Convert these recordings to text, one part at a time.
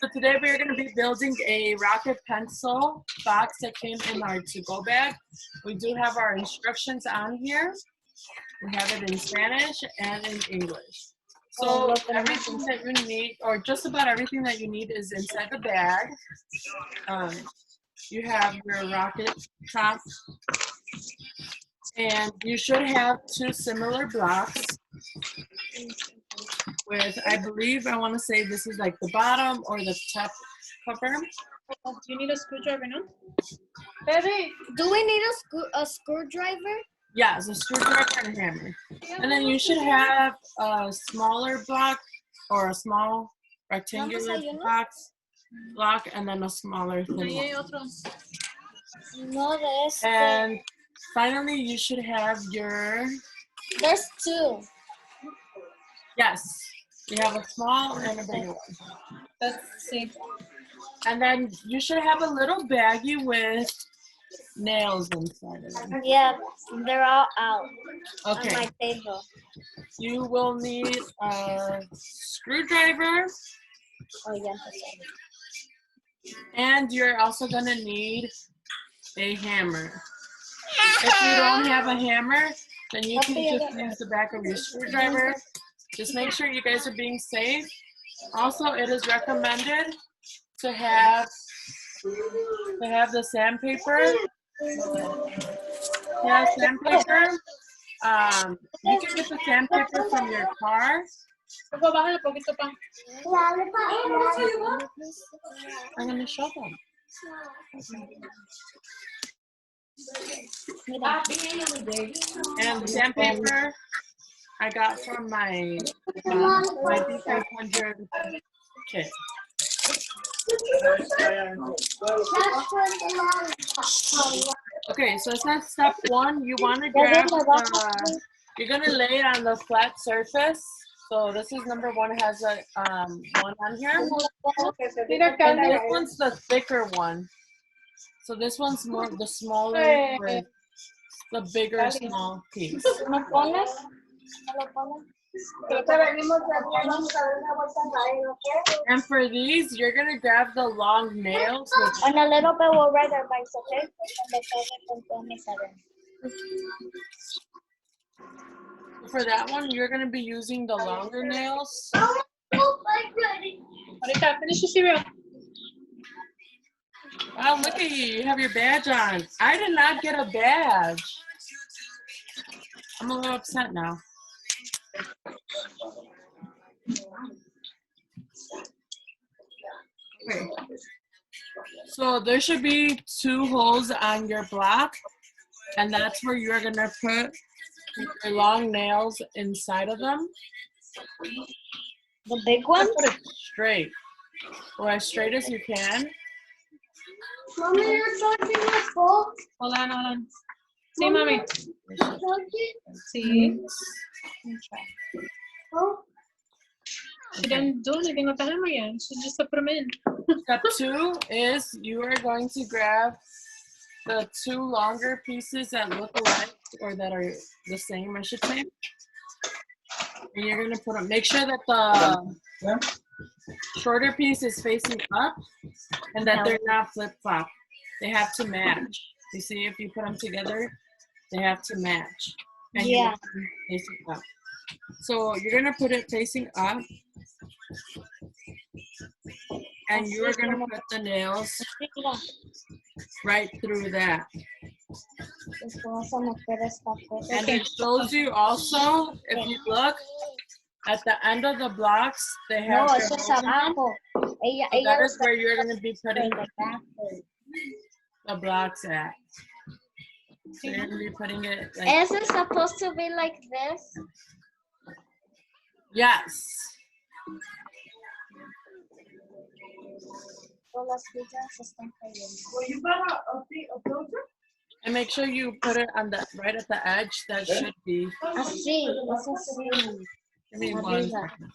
So today we're going to be building a rocket pencil box that came in our to-go bag. We do have our instructions on here. We have it in Spanish and in English. So everything that you need, or just about everything that you need, is inside the bag. You have your rocket top, and you should have two similar blocks with, I believe, I want to say this is like the bottom or the top cover. Do you need a screwdriver, no? Baby, do we need a screwdriver? Yes, a screwdriver and a hammer. And then you should have a smaller block or a small rectangular block and then a smaller thin one. No, there's And finally, you should have your... There's two. Yes, you have a small and a bigger one. Let's see. And then you should have a little baggie with nails inside of it. Yeah, they're all out on Okay. my table. You will need a screwdriver. Oh, yeah. And you're also going to need a hammer. If you don't have a hammer, then you can just use the back of your screwdriver. Just make sure you guys are being safe. Also, it is recommended to have the sandpaper. Yeah, sandpaper. You can get the sandpaper from your car. I'm going to show them. And the sandpaper I got from my D500 kit. Okay, so it's not step one. You want to grab you're going to lay it on the flat surface. So this is number one. It has a one on here. And this one's the thicker one. So this one's more the smaller, with the bigger small piece. And for these, you're gonna grab the long nails. And a little bit will ride our bikes, okay? For that one, you're gonna be using the longer nails. Ahorita, finish your cereal. Wow, look at you. You have your badge on. I did not get a badge. I'm a little upset now. Okay. So there should be two holes on your block, and that's where you're going to put your long nails inside of them. The big one? Put it straight, or as straight as you can. Mommy, you're talking my phone. Hold on. See, mommy. See. Oh. She didn't do anything with the hammer yet. She just put them in. Step two is you are going to grab the two longer pieces that look alike, or that are the same, I should say. And you're going to put them, make sure that the shorter piece is facing up and that they're not flip-flop. They have to match. You see, if you put them together, they have to match. And Yeah. Facing up. So you're going to put it facing up. And you're going to put the nails right through that. And it shows you also, if you look, at the end of the blocks, they have No, eso es abajo. so that is where you're going to be putting the blocks at. So you're going to be putting it like... Is it supposed to be like this? Yes. And make sure you put it on the right at the edge. That should be. Así, es así. Give me one second.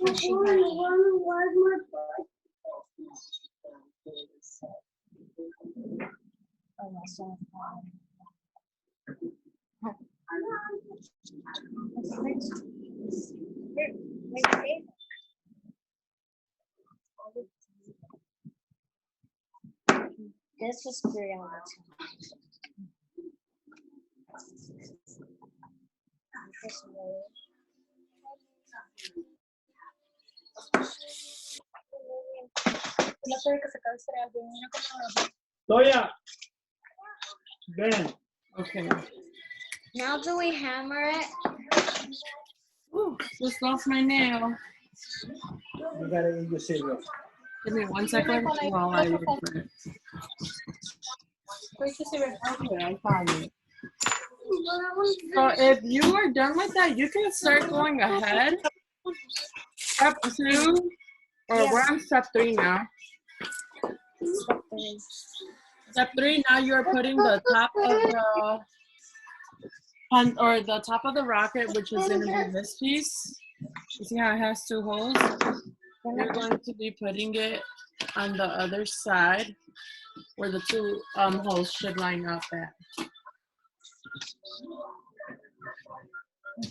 This was pretty all the time. This way. No sé que se canse algo. Mira cómo Toya, ven. Okay. Now do we hammer it? Ooh, just lost my nail. You gotta use your Give me 1 second while I look for it. Where's the cigarette? Okay, I found it. So if you are done with that, you can start going ahead. Step 2, or we're on step 3 now. Step 3, now you're putting the top of the top of the rocket, which is going to be this piece. You see how it has 2 holes? You're going to be putting it on the other side where the 2 holes should line up at.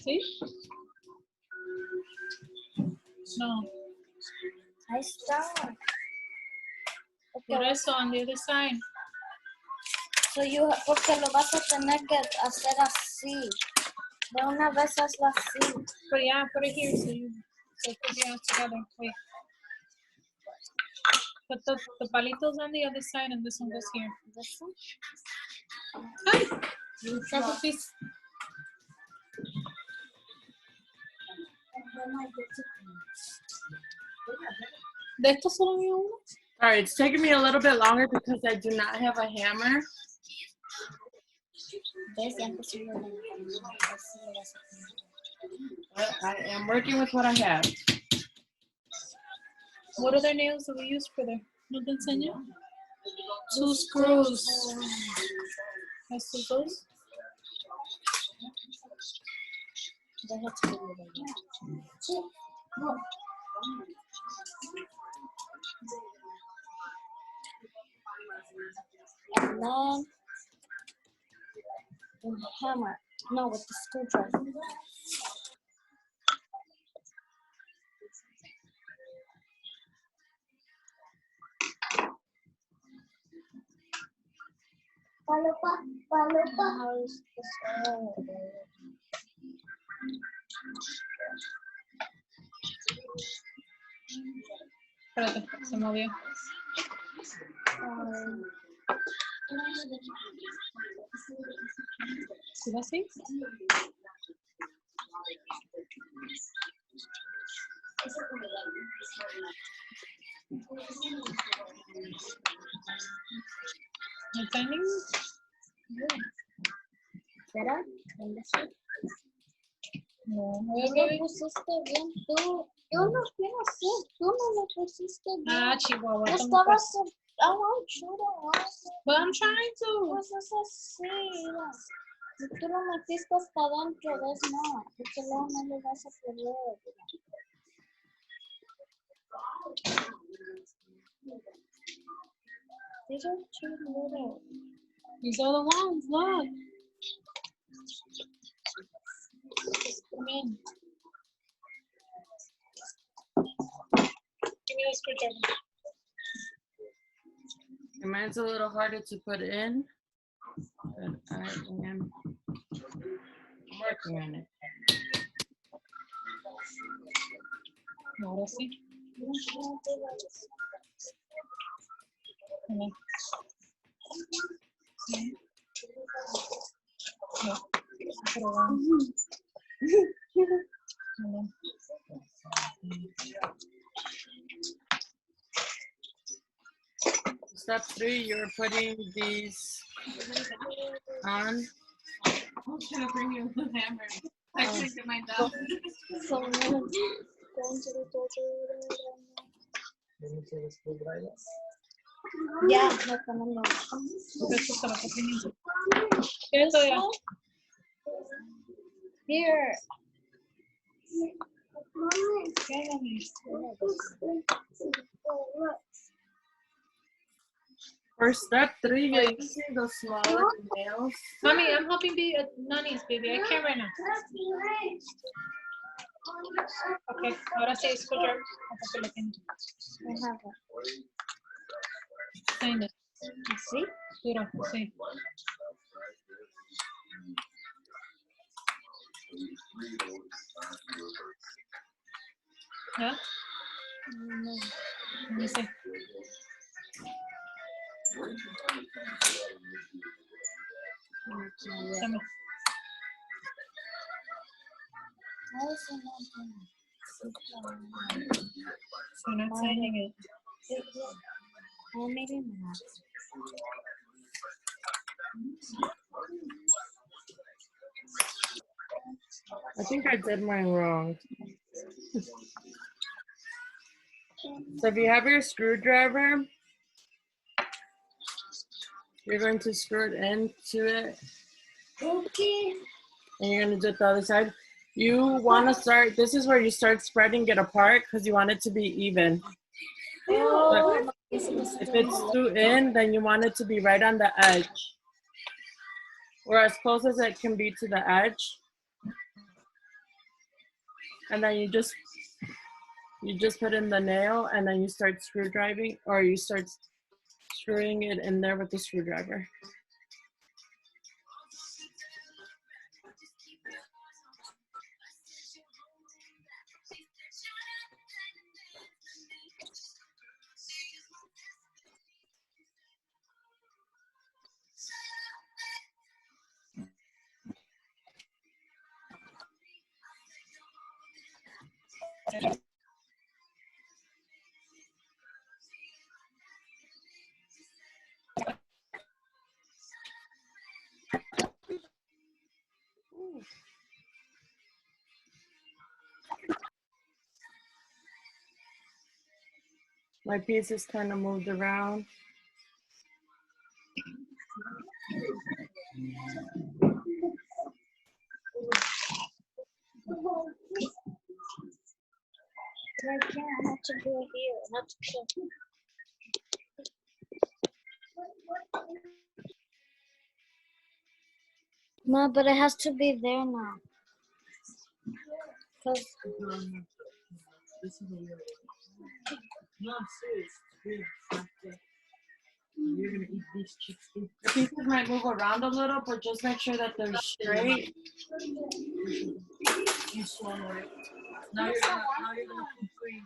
See? No. I start. Por eso, on the other side. So porque lo vas a tener que hacer así. De una vez hazlo así. But yeah, put it here so it could be all together. Wait. Put the palitos on the other side and this one goes here. This one? Ay, drop a piece. ¿De esto solo había uno? All right, it's taking me a little bit longer because I do not have a hammer. But I am working with what I have. What other nails do we use for there? ¿No te enseño? 2 screws. ¿Estos dos? And then the hammer. No, with the screwdriver. How is this? Espérate, se movió. ¿Sí va así? ¿El timing? ¿Será? ¿Dónde está? No, No lo pusiste bien tú. Yo no quiero hacer. Tú no lo pusiste bien. Ah, Chihuahua. Yo ¿cómo estaba fue? But I'm trying to. Pues es así, mira. Si tú lo metiste hasta adentro, ves no. Porque luego no le vas a poder. These are too little. These are the ones, look. Come in. Give me the screwdriver. Mine's a little harder to put in, but I am working on it. Ahora sí. Come on. Sí. No. Pero vamos. Come on. Step 3, you're putting these on. I'm trying to bring you a hammer. I couldn't get mine down. So I'm going to the Yeah, no ponemos. Esto está la pequeñita. ¿Qué es ya? Here. For step 3, you're using the smaller nails. Mommy, I'm helping Nani's baby. I can't right now. Okay, ahora sí, screwdriver. I have it. Sign it. ¿Así? Tira, sí. ¿Ya? No. No sé. Dame. Ay, sí, no entiendo. So not signing it. Oh, maybe not. I think I did mine wrong. So if you have your screwdriver, you're going to screw it into it, Okay. and you're going to do it the other side. You want to start, this is where you start spreading it apart because you want it to be even. Oh, If it's too in, then you want it to be right on the edge, or as close as it can be to the edge. And then you just put in the nail, and then you start screw driving, or you start screwing it in there with the screwdriver. My piece is kind of moved around. I can't have to do it here. Not to kill. No, but it has to be there now. Cause The pieces might move around a little, but just make sure that they're straight. You swallow it. Now you're gonna keep going.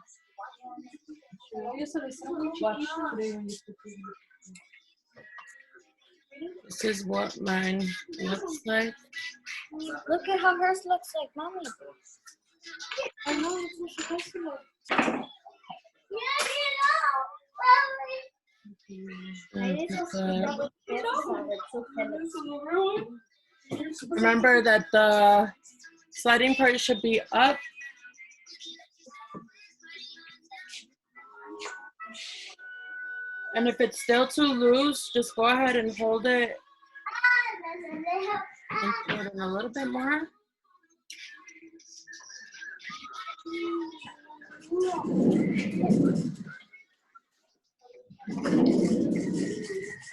Watch. This is what mine looks like. look at how hers looks like, mommy. I know it's what supposed to look. Remember that the sliding part should be up. And if it's still too loose, just go ahead and hold it and put it in a little bit more.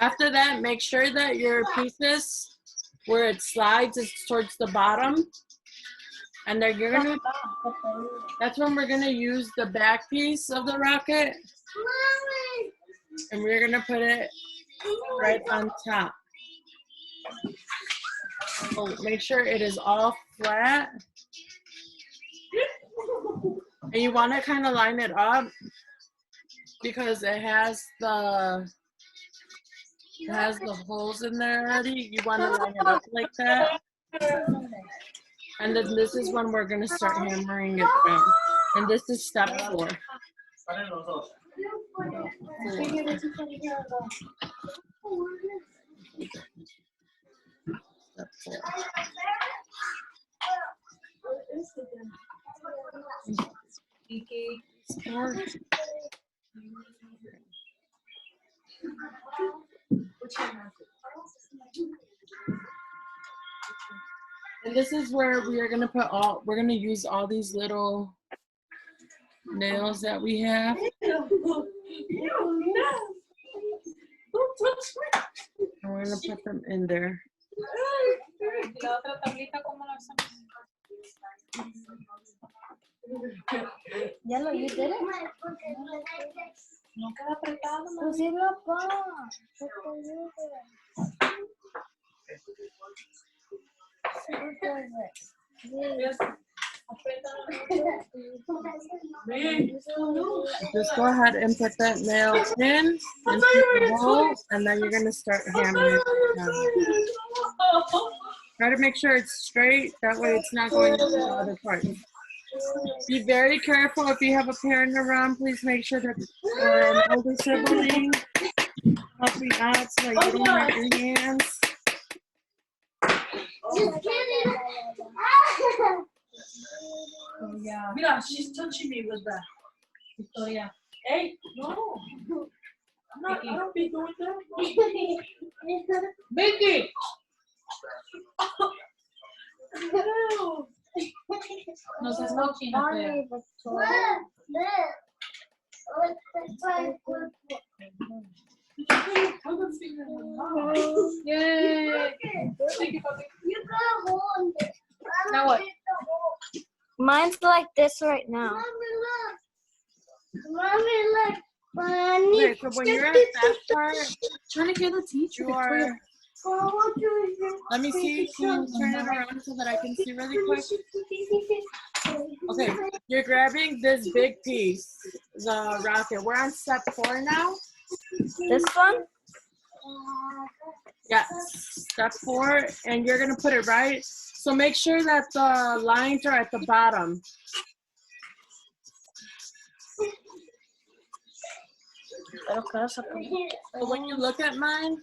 After that, make sure that your pieces, where it slides, is towards the bottom. And then you're gonna, that's when we're gonna use the back piece of the rocket. And we're gonna put it right on top. So make sure it is all flat. And you wanna kind of line it up because it has the holes in there already. You wanna line it up like that. And then this is when we're gonna start hammering it down. And this is step 4. Step 4. And this is where we are gonna we're gonna use all these little nails that we have. And we're gonna put them in there. Yellow, you did it? No queda apretado, mami. Pues sí, papá. Que te ayude. Sí, Just go ahead and put that nail in into the hole, and then you're gonna start hammering it down. Try to make sure it's straight, that way it's not going into the other part. Be very careful if you have a parent around, please make sure that an older sibling help you out so that you don't hurt your hands. Oh, yeah. Mira, she's touching me with that. Victoria. Hey, no. I don't be doing that. Vicky! No seas cochina, fea. Yay! Thank you, puppy. Now what? Mine's like this right now. Okay, so when you're at that part, Trying to get the teacher. you are, let me see, can you turn it around so that I can see really quick? Okay, you're grabbing this big piece, the rocket. We're on step 4 now. This one? Yes, step 4, and you're gonna put it right. So make sure that the lines are at the bottom. So when you look at mine,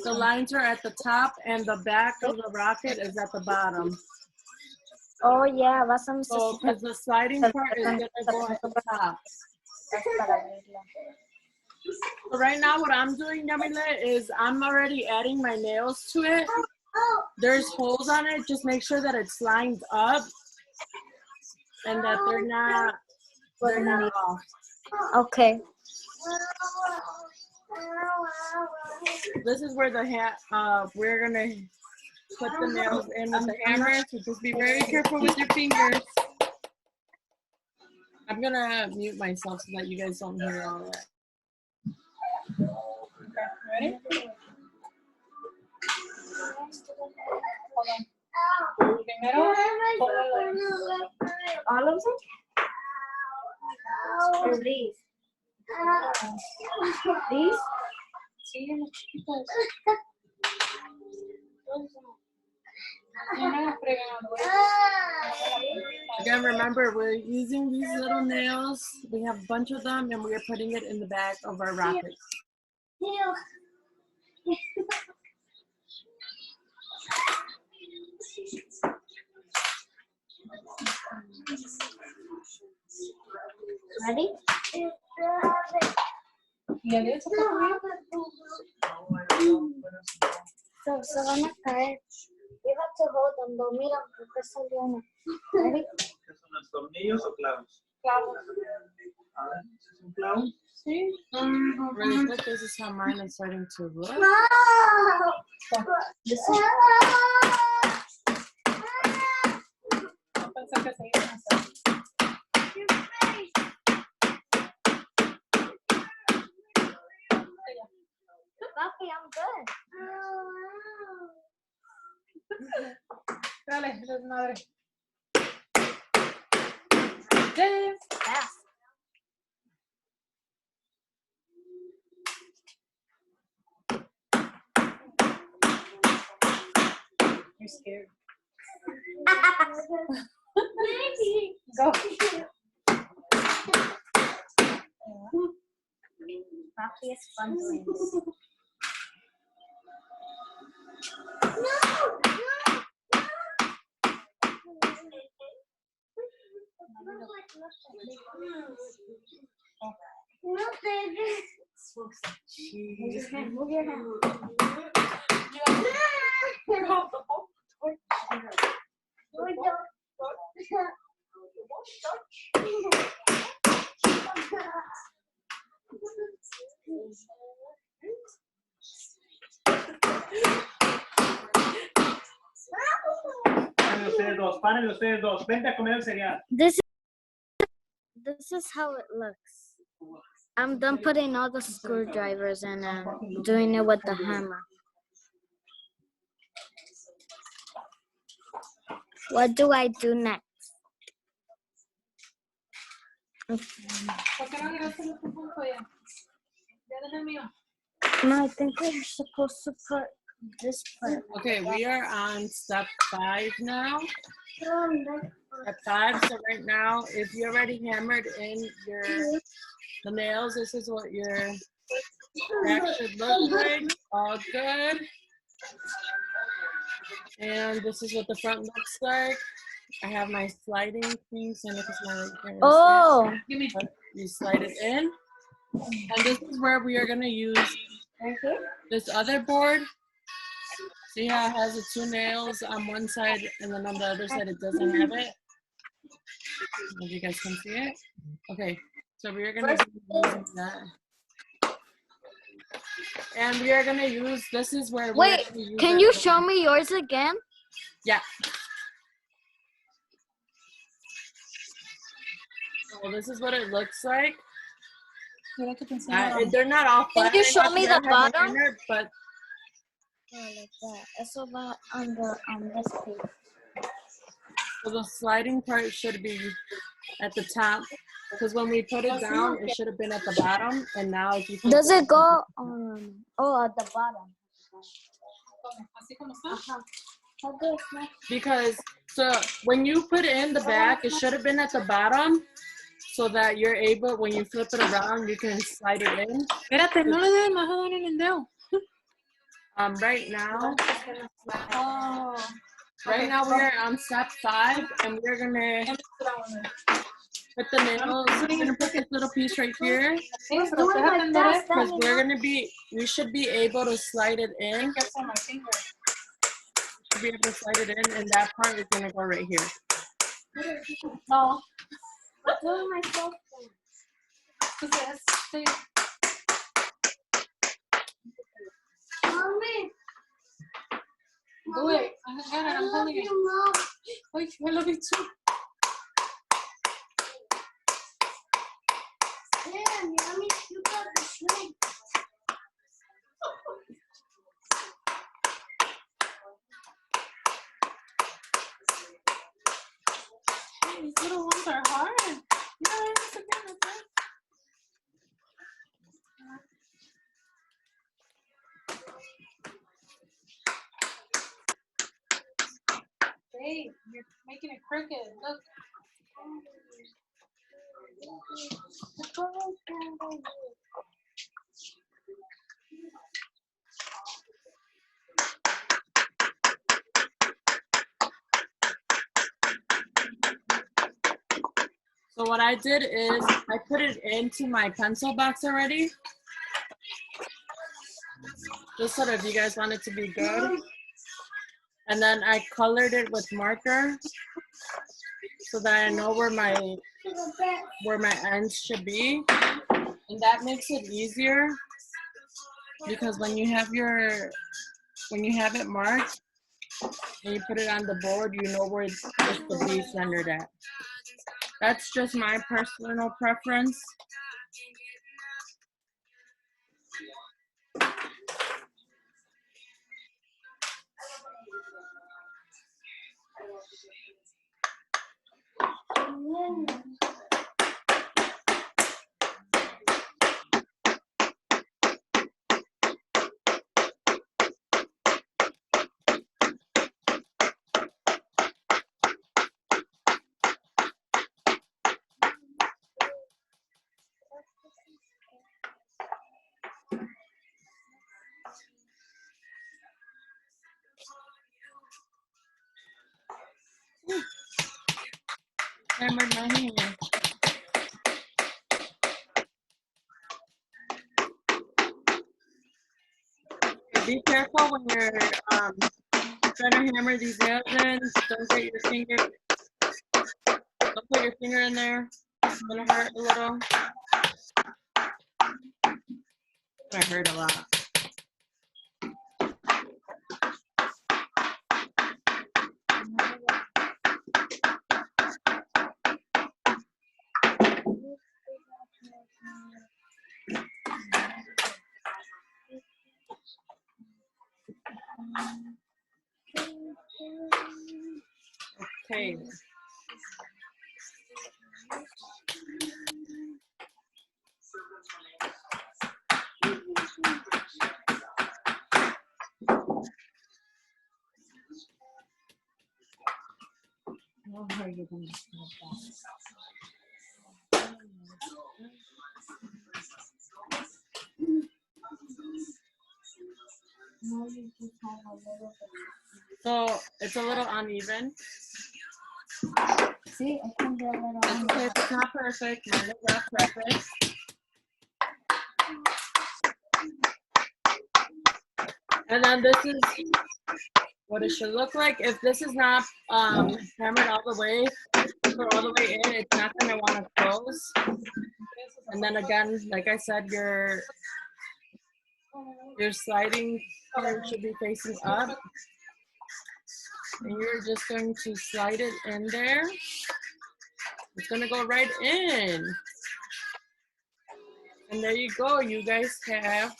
the lines are at the top and the back of the rocket is at the bottom. Oh, yeah, vas a So, necesitar. because the sliding part is gonna go at the top. So right now what I'm doing, Yamile, is I'm already adding my nails to it. There's holes on it. Just make sure that it's lined up and that they're not off. Okay. This is where the we're gonna put the nails in with the hammer. So just be very careful with your fingers. I'm gonna mute myself so that you guys don't hear all that. Ready? Primero, All of them? Or these? These? sí, los chiquitos. Una fregadora. Again, remember, we're using these little nails. We have a bunch of them, and we are putting it in the back of our rockets. Ready? Y el eso Se van a caer. You have to hold them, though. Mira, porque salió una. Ready? ¿Qué son los tornillos o clavos? clavos. A ver, ¿ese es un clavo? Sí. Really quick, this is how mine is starting to look. Pensé que se iban a hacer. Papi, I'm good. Dale, desmadre. Yes. Fast. You're scared. Go. Papi is fun doing this. No, baby. Move your hand. Move your hand. Párenle ustedes dos. Vente a comer el cereal. This is how it looks. I'm done putting all the screwdrivers in and doing it with the hammer. What do I do next? ¿Por qué no agregaste el otro punto ya? Ya deja el mío. No, I think we're supposed to put this part. Okay, we are on step 5 now. Step 5. So right now, if you already hammered in the nails, this is what your back should look like. All good. And this is what the front looks like. I have my sliding thing, so because my Oh, Give me. you slide it in. And this is where we are gonna use this other board. See how it has the 2 nails on one side and then on the other side it doesn't have it? If you guys can see it. Okay, so we are gonna be using that. And we are gonna use, this is where we're wait, gonna use can you show me yours again? Yeah. So this is what it looks like. Mira que te enseño. They're not all flat. Can you show enough me that I the have my bottom? hammer, but Oh, like that. Eso va on this page. so the sliding part should be at the top. Because when we put it down, it should have been at the bottom. And now if you put Does it go at the bottom? Así como está. How do I snap? because so when you put it in the back, it should have been at the bottom so that you're able, when you flip it around, you can slide it in. Espérate, no le des más a dar en el dedo. Right now, Oh. right now we are on step 5 and we're gonna put the nails, we're gonna put this little piece right here Sí, pero déjate andar. because we should be able to slide it in. That's on my finger. Should be able to slide it in and that part is gonna go right here. No. Doing myself. Entonces, sí. Mommy. Do it. I got it. I'm holding it. Mom. Wait, I love you too. Damn, mommy, you got the shrink. These little ones are hard. No, it's again, okay. Babe, you're making it crooked. Look. So what I did is I put it into my pencil box already. Just so that if you guys want it to be good. And then I colored it with marker so that I know where my ends should be. And that makes it easier because when you have it marked and you put it on the board, you know where it's to be centered at. That's just my personal preference. Hammered my hand. Be careful when you're trying to hammer these nails in. Don't put your finger in there. It's gonna hurt a little. It's gonna hurt a lot. Okay. How are you going to start that? So it's a little uneven. See, I can do a little. It's okay if it's not perfect. Mine is not perfect. And then this is what it should look like. If this is not hammered all the way, put all the way in, it's not gonna want to close. And then again, like I said, your sliding part should be facing up. And you're just going to slide it in there. It's gonna go right in. And there you go. You guys have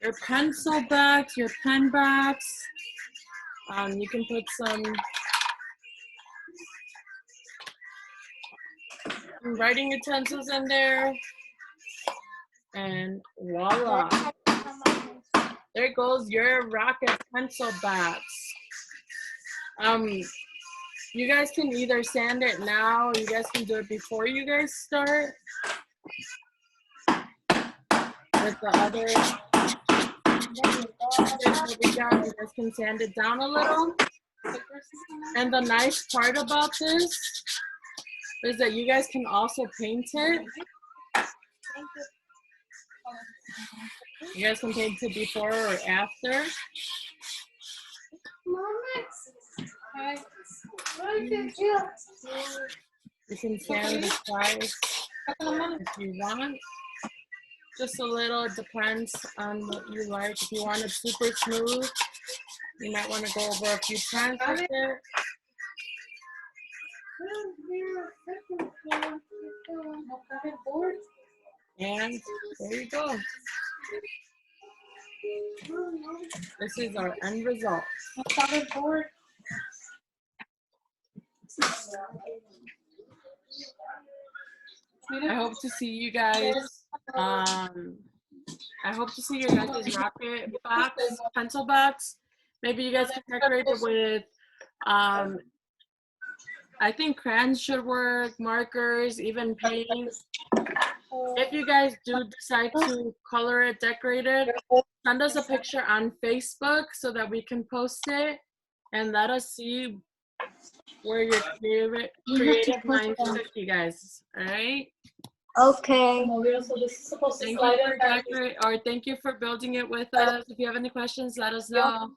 your pencil box, your pen box. You can put some writing utensils in there. And voila. There goes your Rocket pencil box. You guys can either sand it now, or you guys can do it before you guys start. With the other that we got, you guys can sand it down a little. And the nice part about this is that you guys can also paint it. You guys can paint it before or after. You can sand the sides if you want. Just a little, it depends on what you like. If you want it super smooth, you might want to go over a few times with it. And there you go. This is our end result. I hope to see you guys. I hope to see your guys' Rocket box, pencil box. Maybe you guys can decorate it with, I think crayons should work, markers, even paint. If you guys do decide to color it, decorate it, send us a picture on Facebook so that we can post it and let us see where your creative minds took you guys. All right? Okay. Thank you for building it with us. If you have any questions, let us know.